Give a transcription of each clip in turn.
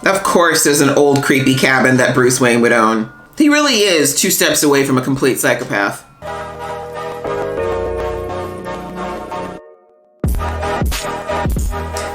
Of course there's an old creepy cabin that Bruce Wayne would own. He really is 2 steps away from a complete psychopath.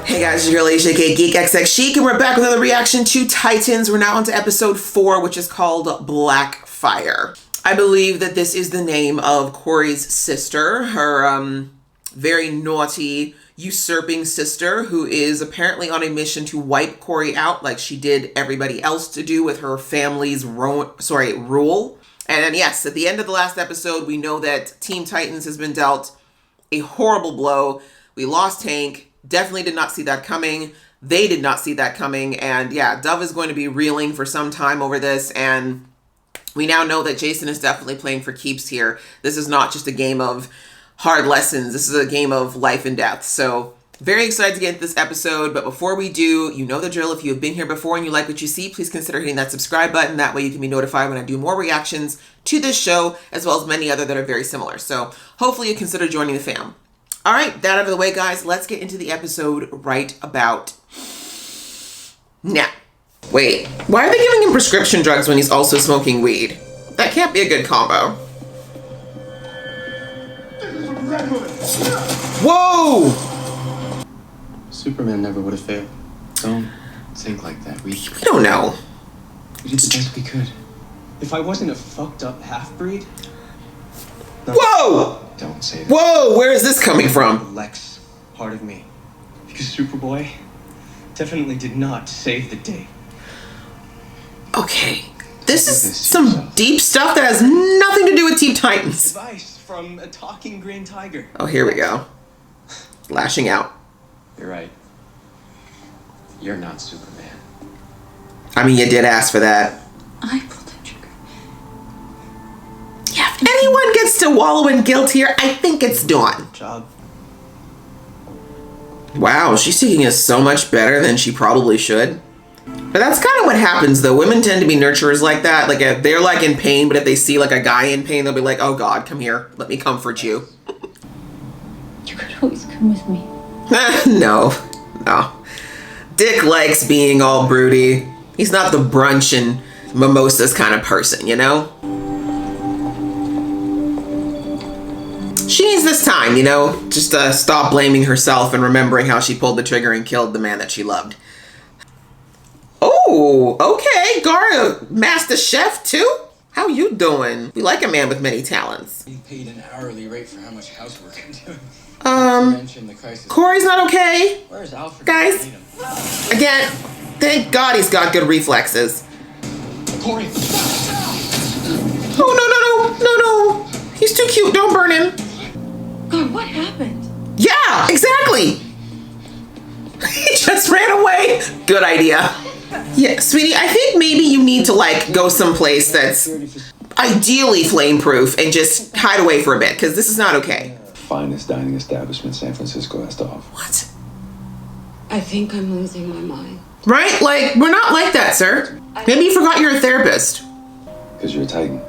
Hey guys, it's your girl Alicia, aka Geek XX Chic, and we're back with another reaction to Titans. We're now on to episode 4, which is called Blackfire. I believe that this is the name of Corey's sister, her very naughty, usurping sister, who is apparently on a mission to wipe Corey out like she did everybody else to do with her family's rule. And yes, at the end of the last episode, we know that Team Titans has been dealt a horrible blow. We lost Hank. Definitely did not see that coming. They did not see that coming. And yeah, Dove is going to be reeling for some time over this. And we now know that Jason is definitely playing for keeps here. This is not just a game of hard lessons. This is a game of life and death. So very excited to get into this episode. But before we do, you know the drill. If you have been here before and you like what you see, please consider hitting that subscribe button. That way you can be notified when I do more reactions to this show, as well as many other that are very similar. So hopefully you consider joining the fam. All right, that out of the way, guys. Let's get into the episode right about now. Wait, why are they giving him prescription drugs when he's also smoking weed? That can't be a good combo. Whoa! Superman never would have failed. Don't think like that. We don't know. We did the best we could. If I wasn't a fucked up half-breed... Whoa! Don't say that. Whoa, where is this coming from? Lex, part of me. Because Superboy definitely did not save the day. Okay, this is some deep stuff that has nothing to do with Team Titans. Advice from a talking green tiger. Oh, here we go. Lashing out. You're right. You're not Superman. I mean, you did ask for that. I pulled the trigger. Yeah, if anyone gets to wallow in guilt here, I think it's Dawn. Job. Wow, she's taking it so much better than she probably should. But that's kind of what happens, though. Women tend to be nurturers like that. Like, if they're, like, in pain, but if they see, like, a guy in pain, they'll be like, oh, God, come here. Let me comfort you. You could always come with me. No. Dick likes being all broody. He's not the brunch and mimosas kind of person, you know? She needs this time, you know? Just to stop blaming herself and remembering how she pulled the trigger and killed the man that she loved. Oh, okay. Gara, master chef too? How you doing? We like a man with many talents. Being paid an hourly rate for how much housework I'm doing. Corey's not okay. Where's Alfred? Guys, again, thank God he's got good reflexes. Corey. Oh, no. He's too cute. Don't burn him. God, what happened? Yeah, exactly. He just ran away. Good idea. Yeah, sweetie, I think maybe you need to, like, go someplace that's ideally flame-proof and just hide away for a bit, because this is not okay. Finest dining establishment San Francisco has to offer. What? I think I'm losing my mind. Right? Like, we're not like that, sir. Maybe you forgot you're a therapist. Because you're a Titan.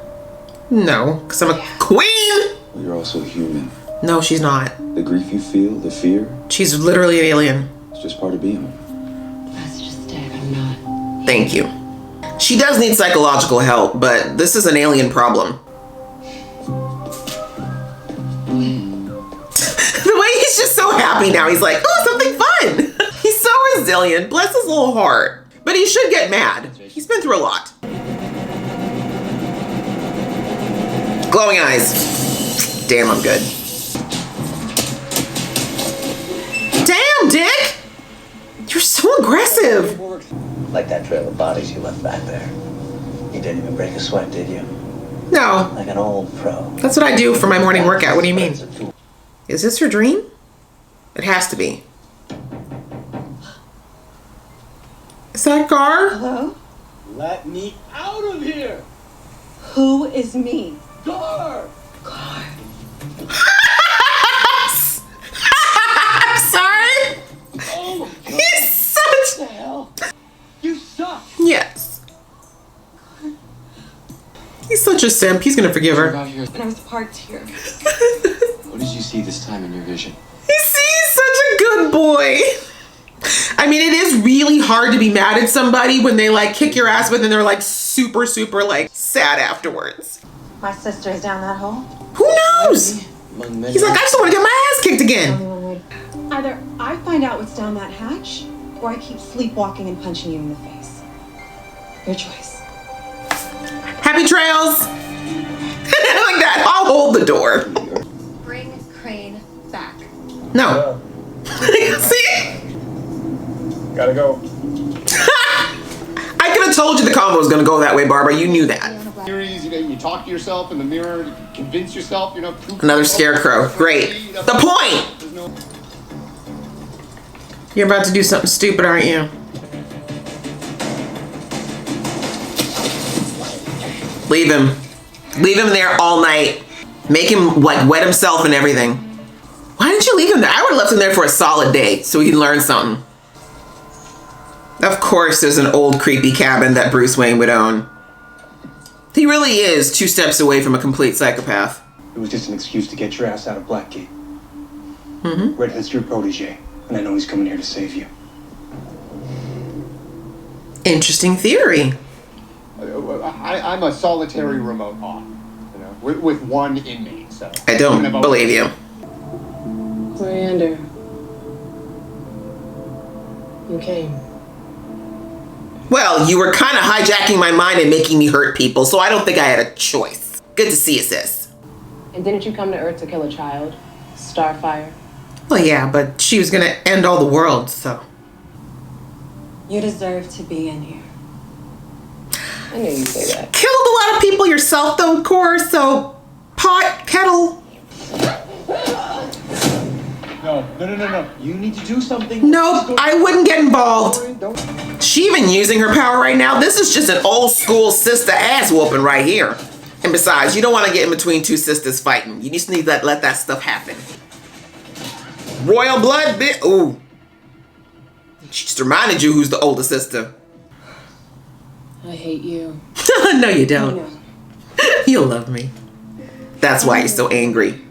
No, because I'm a queen. Well, you're also human. No, she's not. The grief you feel, the fear. She's literally an alien. It's just part of being one. That's just it. I'm not. Thank you. She does need psychological help, but this is an alien problem. The way he's just so happy now. He's like, oh, something fun. He's so resilient. Bless his little heart. But he should get mad. He's been through a lot. Glowing eyes. Damn, I'm good. Damn, Dick! You're so aggressive. Like that trail of bodies you left back there. You didn't even break a sweat, did you? No. Like an old pro. That's what I do for my morning workout. What do you mean? Is this your dream? It has to be. Is that Gar? Hello? Let me out of here! Who is me? Gar! God. I'm sorry. Oh, He's such. what the hell? You suck! Yes. He's such a simp. He's gonna forgive her. Out here. When I was parked here. What did you see this time in your vision? He's such a good boy. I mean, it is really hard to be mad at somebody when they like kick your ass, but then they're like super like sad afterwards. My sister's down that hole. Who knows? He's like, I just want to get my ass kicked again. Either I find out what's down that hatch, or I keep sleepwalking and punching you in the face. Your choice. Happy trails. Like that. I'll hold the door. Bring Crane back. No. See? Gotta go. I could have told you the convo was going to go that way, Barbara. You knew that. Series, you talk to yourself in the mirror, you convince yourself, proof Another scarecrow. Great. The point. You're about to do something stupid, aren't you? Leave him. Leave him there all night. Make him like wet himself and everything. Why didn't you leave him there? I would have left him there for a solid day so he can learn something. Of course, there's an old creepy cabin that Bruce Wayne would own. He really is 2 steps away from a complete psychopath. It was just an excuse to get your ass out of Blackgate. Mm-hmm. Redhead's your protege, and I know he's coming here to save you. Interesting theory. I'm a solitary remote op, with one inmate, so. I don't believe you. Miranda, you came. Well, you were kind of hijacking my mind and making me hurt people, so I don't think I had a choice. Good to see you, sis. And didn't you come to Earth to kill a child? Starfire? Well, yeah, but she was gonna end all the world, so. You deserve to be in here. I knew you'd say that. Killed a lot of people yourself, though, Core, so pot, kettle. No. You need to do something. Nope, I wouldn't get involved. She even using her power right now? This is just an old school sister ass whooping right here. And besides, you don't want to get in between 2 sisters fighting. You just need to let that stuff happen. Royal blood, bitch. Ooh. She just reminded you who's the older sister. I hate you. No, you don't. You'll love me. That's why you're so angry.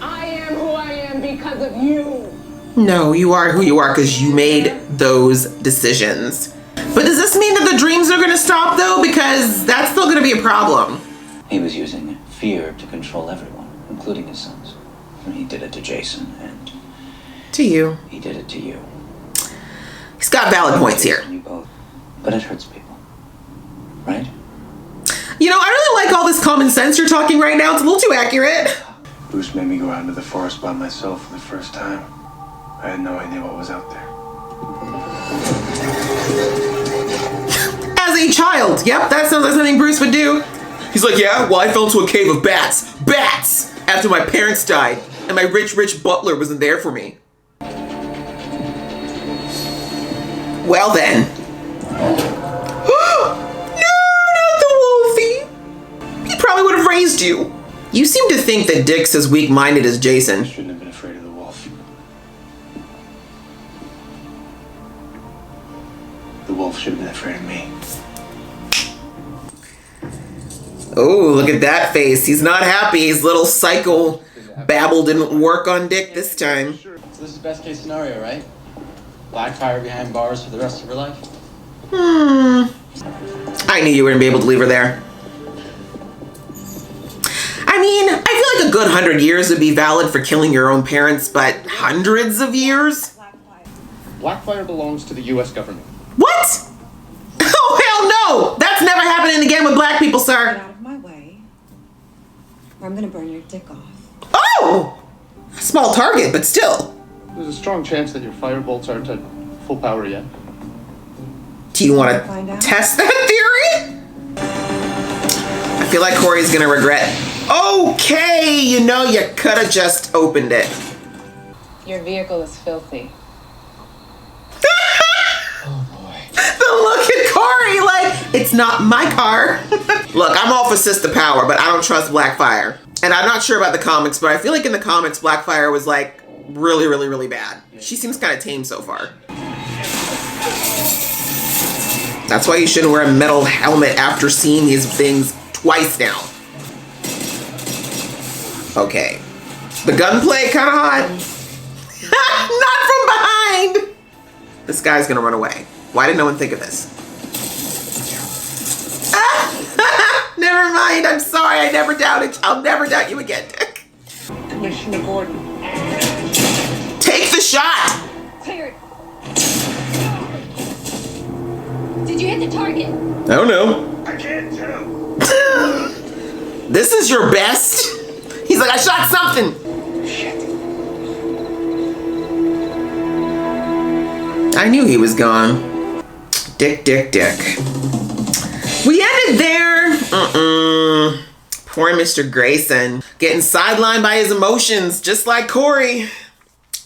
I am who I am because of you. No, you are who you are because you made those decisions. But does this mean that the dreams are going to stop, though? Because that's still going to be a problem. He was using fear to control everyone, including his sons. And he did it to Jason, and To you. he did it to you. He's got valid points here. You both. But it hurts people. Right? You know, I really like all this common sense you're talking right now. It's a little too accurate. Bruce made me go out into the forest by myself for the first time. I had no idea what was out there. As a child. Yep, that sounds like something Bruce would do. He's like, yeah, well, I fell into a cave of bats. Bats! After my parents died. And my rich butler wasn't there for me. Well then. No, not the Wolfie. He probably would have raised you. You seem to think that Dick's as weak-minded as Jason. Shouldn't have been afraid of the wolf. The wolf should have been afraid of me. Oh, look at that face. He's not happy. His little psycho babble didn't work on Dick this time. So this is best case scenario, right? Blackfire behind bars for the rest of her life? I knew you were going to be able to leave her there. I mean, I feel like a good 100 years would be valid for killing your own parents, but hundreds of years? Blackfire belongs to the U.S. government. What? Oh, hell no! That's never happening again with black people, Get sir. out of my way, or I'm gonna burn your dick off. Oh! Small target, but still. There's a strong chance that your firebolts aren't at full power yet. Do you want Find to out. test that theory? I feel like Corey's gonna regret. Okay, you know you could have just opened it. Your vehicle is filthy. The look at Corey, like, it's not my car. Look, I'm all for sister power, but I don't trust Blackfire. And I'm not sure about the comics, but I feel like in the comics, Blackfire was like really bad. She seems kind of tame so far. That's why you shouldn't wear a metal helmet after seeing these things twice now. Okay. The gunplay kind of hot. Not from behind. This guy's gonna run away. Why did no one think of this? Never mind. I'm sorry. I never doubted. I'll never doubt you again, Dick. Commissioner Gordon. Take the shot. Cleared. Did you hit the target? I don't know. I can't tell. This is your best? He's like, I shot something. Shit. I knew he was gone. Dick. We ended there. Poor Mr. Grayson. Getting sidelined by his emotions, just like Corey.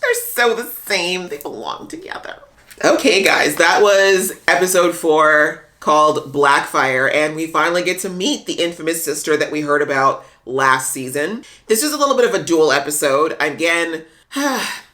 They're so the same. They belong together. Okay, guys, that was episode 4 called Blackfire, and we finally get to meet the infamous sister that we heard about last season. This is a little bit of a dual episode. Again,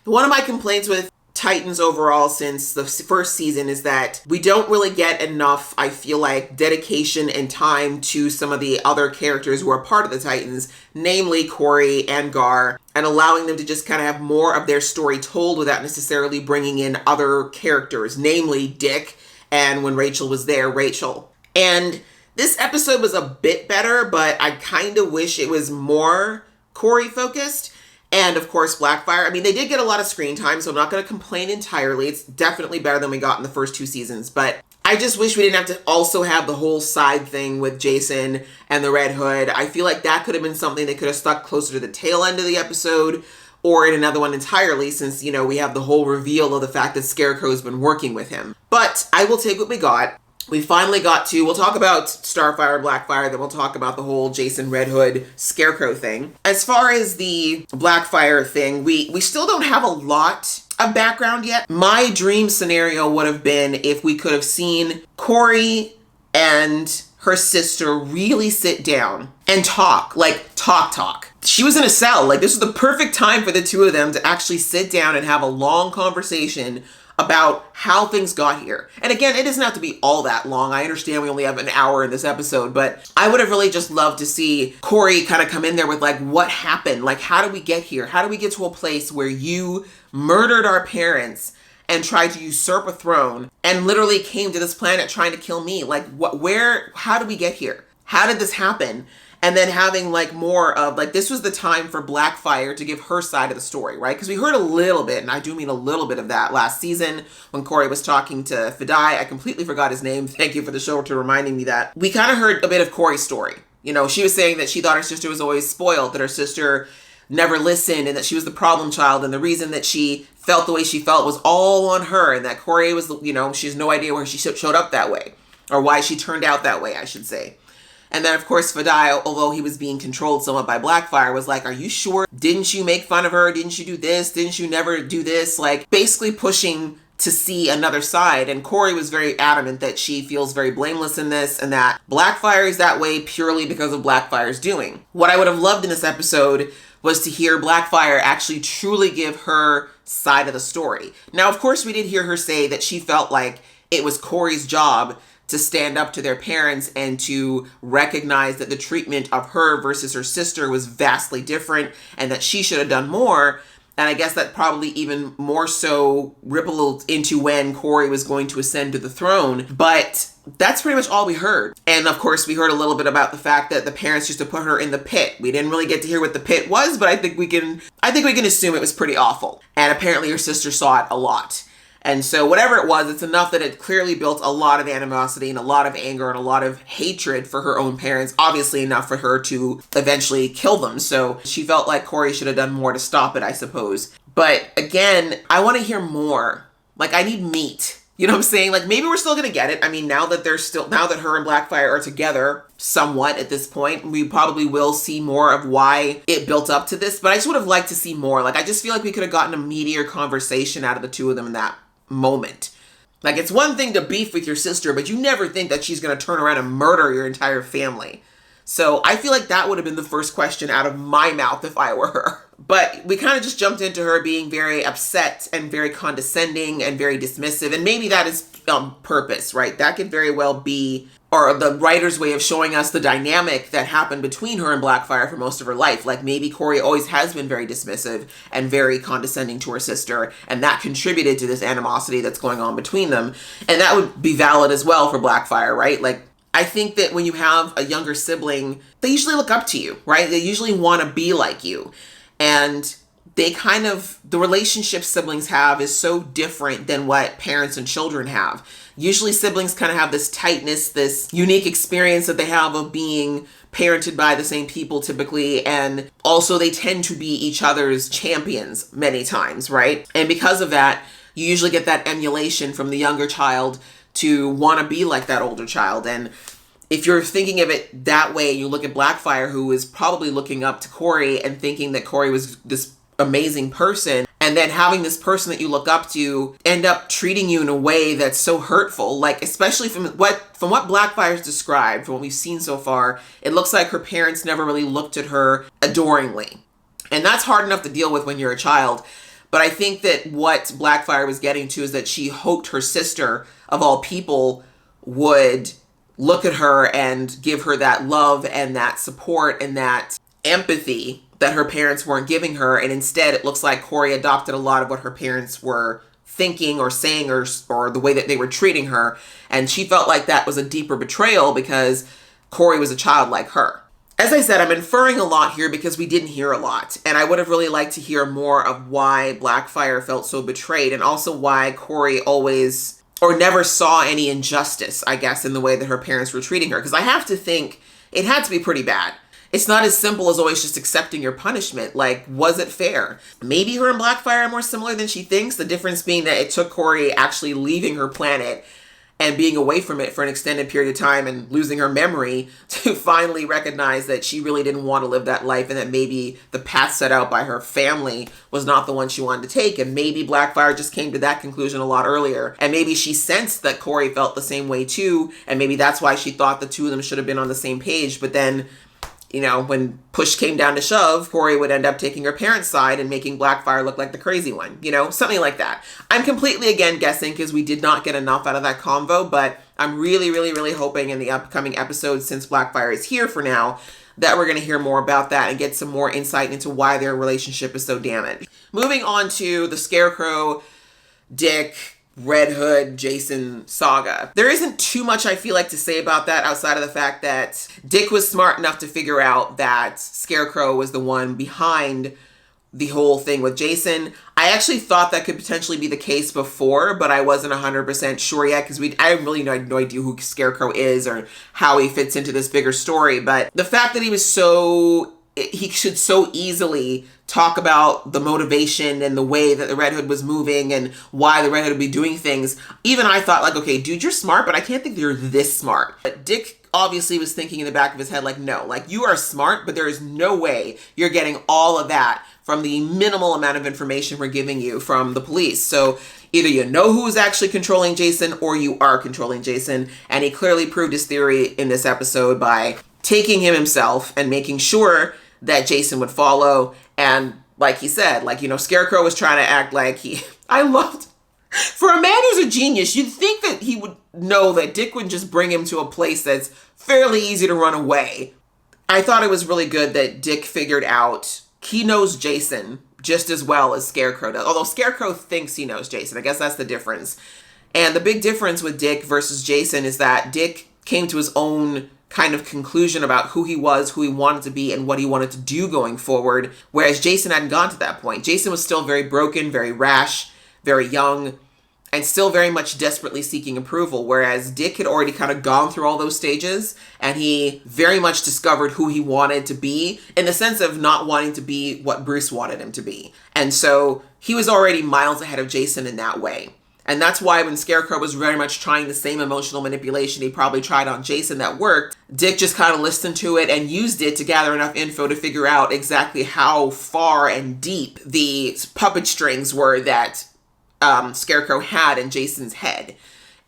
one of my complaints with Titans overall since the first season is that we don't really get enough, I feel like, dedication and time to some of the other characters who are part of the Titans, namely Corey and Gar, and allowing them to just kind of have more of their story told without necessarily bringing in other characters, namely Dick, and when Rachel was there, Rachel. And this episode was a bit better, but I kind of wish it was more Corey focused. And of course, Blackfire. I mean, they did get a lot of screen time, so I'm not going to complain entirely. It's definitely better than we got in the first 2 seasons. But I just wish we didn't have to also have the whole side thing with Jason and the Red Hood. I feel like that could have been something that could have stuck closer to the tail end of the episode or in another one entirely, since, you know, we have the whole reveal of the fact that Scarecrow's been working with him. But I will take what we got. We finally got to, we'll talk about Starfire, Blackfire, then we'll talk about the whole Jason Red Hood Scarecrow thing. As far as the Blackfire thing, we still don't have a lot of background yet. My dream scenario would have been if we could have seen Corey and her sister really sit down and talk, like talk. She was in a cell. Like, this was the perfect time for the two of them to actually sit down and have a long conversation about how things got here. And again, it doesn't have to be all that long. I understand we only have an hour in this episode, but I would have really just loved to see Corey kind of come in there with like, what happened? Like, how did we get here? How do we get to a place where you murdered our parents and tried to usurp a throne and literally came to this planet trying to kill me? Like, how did we get here? How did this happen? And then having like more of like, this was the time for Blackfire to give her side of the story, right? Because we heard a little bit, and I do mean a little bit of that last season when Corey was talking to Fidai. I completely forgot his name. Thank you for the show for reminding me that. We kind of heard a bit of Corey's story. You know, she was saying that she thought her sister was always spoiled, that her sister never listened, and that she was the problem child, and the reason that she felt the way she felt was all on her, and that Corey was, you know, she has no idea where she showed up that way, or why she turned out that way, I should say. And then, of course, Fidai, although he was being controlled somewhat by Blackfire, was like, are you sure? Didn't you make fun of her? Didn't you do this? Didn't you never do this? Like, basically pushing to see another side. And Corey was very adamant that she feels very blameless in this and that Blackfire is that way purely because of Blackfire's doing. What I would have loved in this episode was to hear Blackfire actually truly give her side of the story. Now, of course, we did hear her say that she felt like it was Corey's job to stand up to their parents and to recognize that the treatment of her versus her sister was vastly different and that she should have done more. And I guess that probably even more so rippled into when Corey was going to ascend to the throne. But that's pretty much all we heard. And of course, we heard a little bit about the fact that the parents used to put her in the pit. We didn't really get to hear what the pit was, but I think we can assume it was pretty awful. And apparently her sister saw it a lot. And so whatever it was, it's enough that it clearly built a lot of animosity and a lot of anger and a lot of hatred for her own parents, obviously enough for her to eventually kill them. So she felt like Corey should have done more to stop it, I suppose. But again, I want to hear more. Like, I need meat. You know what I'm saying? Like, maybe we're still going to get it. I mean, now that her and Blackfire are together somewhat at this point, we probably will see more of why it built up to this. But I just would have liked to see more. Like, I just feel like we could have gotten a meatier conversation out of the two of them in that moment. Like, it's one thing to beef with your sister, but you never think that she's going to turn around and murder your entire family. So I feel like that would have been the first question out of my mouth if I were her. But we kind of just jumped into her being very upset and very condescending and very dismissive. And maybe that is on purpose, right? That could very well be, or the writer's way of showing us the dynamic that happened between her and Blackfire for most of her life. Like maybe Corey always has been very dismissive and very condescending to her sister, and that contributed to this animosity that's going on between them. And that would be valid as well for Blackfire, right? Like, I think that when you have a younger sibling, they usually look up to you, right? They usually want to be like you. And the relationship siblings have is so different than what parents and children have. Usually siblings kind of have this tightness, this unique experience that they have of being parented by the same people typically. And also they tend to be each other's champions many times, right? And because of that, you usually get that emulation from the younger child to want to be like that older child. And if you're thinking of it that way, you look at Blackfire, who is probably looking up to Corey and thinking that Corey was this amazing person, and then having this person that you look up to end up treating you in a way that's so hurtful, like especially from what Blackfire's described, from what we've seen so far, it looks like her parents never really looked at her adoringly. And that's hard enough to deal with when you're a child. But I think that what Blackfire was getting to is that she hoped her sister, of all people, would look at her and give her that love and that support and that empathy that her parents weren't giving her. And instead, it looks like Corey adopted a lot of what her parents were thinking or saying or the way that they were treating her. And she felt like that was a deeper betrayal because Corey was a child like her. As I said, I'm inferring a lot here because we didn't hear a lot. And I would have really liked to hear more of why Blackfire felt so betrayed, and also why Corey always or never saw any injustice, I guess, in the way that her parents were treating her. Because I have to think it had to be pretty bad. It's not as simple as always just accepting your punishment. Like, was it fair? Maybe her and Blackfire are more similar than she thinks. The difference being that it took Corey actually leaving her planet and being away from it for an extended period of time and losing her memory to finally recognize that she really didn't want to live that life, and that maybe the path set out by her family was not the one she wanted to take. And maybe Blackfire just came to that conclusion a lot earlier. And maybe she sensed that Corey felt the same way too. And maybe that's why she thought the two of them should have been on the same page. But then, you know, when push came down to shove, Corey would end up taking her parents' side and making Blackfire look like the crazy one, you know, something like that. I'm completely, again, guessing because we did not get enough out of that convo, but I'm really, really, really hoping in the upcoming episodes, since Blackfire is here for now, that we're going to hear more about that and get some more insight into why their relationship is so damaged. Moving on to the Scarecrow, Dick, Red Hood, Jason saga. There isn't too much I feel like to say about that outside of the fact that Dick was smart enough to figure out that Scarecrow was the one behind the whole thing with Jason. I actually thought that could potentially be the case before, but I wasn't 100% sure yet because I really had no idea who Scarecrow is or how he fits into this bigger story. But the fact that he should so easily talk about the motivation and the way that the Red Hood was moving and why the Red Hood would be doing things. Even I thought, like, okay, dude, you're smart, but I can't think you're this smart. But Dick obviously was thinking in the back of his head, like, no, like, you are smart, but there is no way you're getting all of that from the minimal amount of information we're giving you from the police. So either you know who's actually controlling Jason or you are controlling Jason. And he clearly proved his theory in this episode by taking him himself and making sure that Jason would follow. And like he said, like, you know, Scarecrow was trying to act like for a man who's a genius, you'd think that he would know that Dick would just bring him to a place that's fairly easy to run away. I thought it was really good that Dick figured out he knows Jason just as well as Scarecrow does. Although Scarecrow thinks he knows Jason. I guess that's the difference. And the big difference with Dick versus Jason is that Dick came to his own kind of conclusion about who he was, who he wanted to be, and what he wanted to do going forward, whereas Jason hadn't gone to that point. Jason was still very broken, very rash, very young, and still very much desperately seeking approval, whereas Dick had already kind of gone through all those stages, and he very much discovered who he wanted to be, in the sense of not wanting to be what Bruce wanted him to be. And so he was already miles ahead of Jason in that way. And that's why when Scarecrow was very much trying the same emotional manipulation he probably tried on Jason that worked, Dick just kind of listened to it and used it to gather enough info to figure out exactly how far and deep the puppet strings were that Scarecrow had in Jason's head.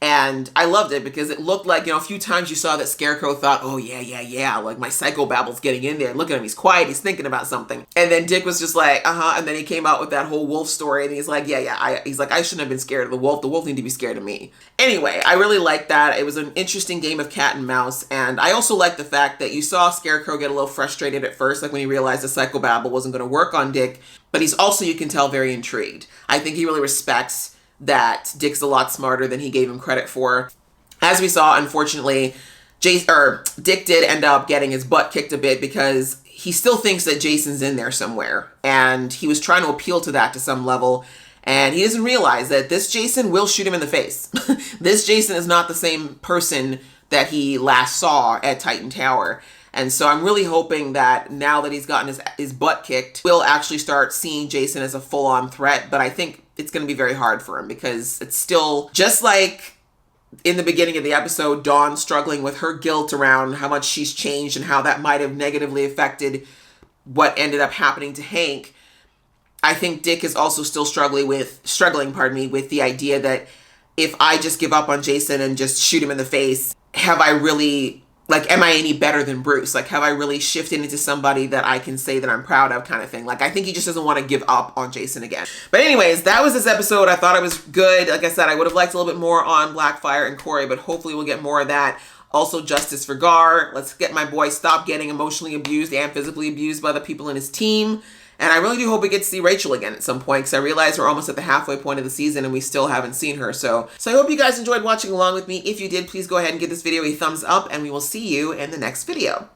And I loved it because it looked like, a few times you saw that Scarecrow thought, oh yeah, like my psychobabble's getting in there. Look at him, he's quiet, he's thinking about something. And then Dick was just like, and then he came out with that whole wolf story, and he's like, he's like, I shouldn't have been scared of the wolf needed to be scared of me. Anyway, I really liked that. It was an interesting game of cat and mouse, and I also liked the fact that you saw Scarecrow get a little frustrated at first, like when he realized the psychobabble wasn't going to work on Dick, but he's also, you can tell, very intrigued. I think he really respects that Dick's a lot smarter than he gave him credit for. As we saw, unfortunately, Dick did end up getting his butt kicked a bit because he still thinks that Jason's in there somewhere. And he was trying to appeal to that to some level. And he doesn't realize that this Jason will shoot him in the face. This Jason is not the same person that he last saw at Titan Tower. And so I'm really hoping that now that he's gotten his butt kicked, we'll actually start seeing Jason as a full-on threat. But I think it's going to be very hard for him because it's still just like in the beginning of the episode, Dawn struggling with her guilt around how much she's changed and how that might have negatively affected what ended up happening to Hank. I think Dick is also still struggling with the idea that if I just give up on Jason and just shoot him in the face, have I really, like, am I any better than Bruce? Like, have I really shifted into somebody that I can say that I'm proud of, kind of thing? Like, I think he just doesn't want to give up on Jason again. But anyways, that was this episode. I thought it was good. Like I said, I would have liked a little bit more on Blackfire and Corey, but hopefully we'll get more of that. Also, justice for Gar. Let's get my boy stop getting emotionally abused and physically abused by the people in his team. And I really do hope we get to see Rachel again at some point, because I realize we're almost at the halfway point of the season and we still haven't seen her. So I hope you guys enjoyed watching along with me. If you did, please go ahead and give this video a thumbs up, and we will see you in the next video.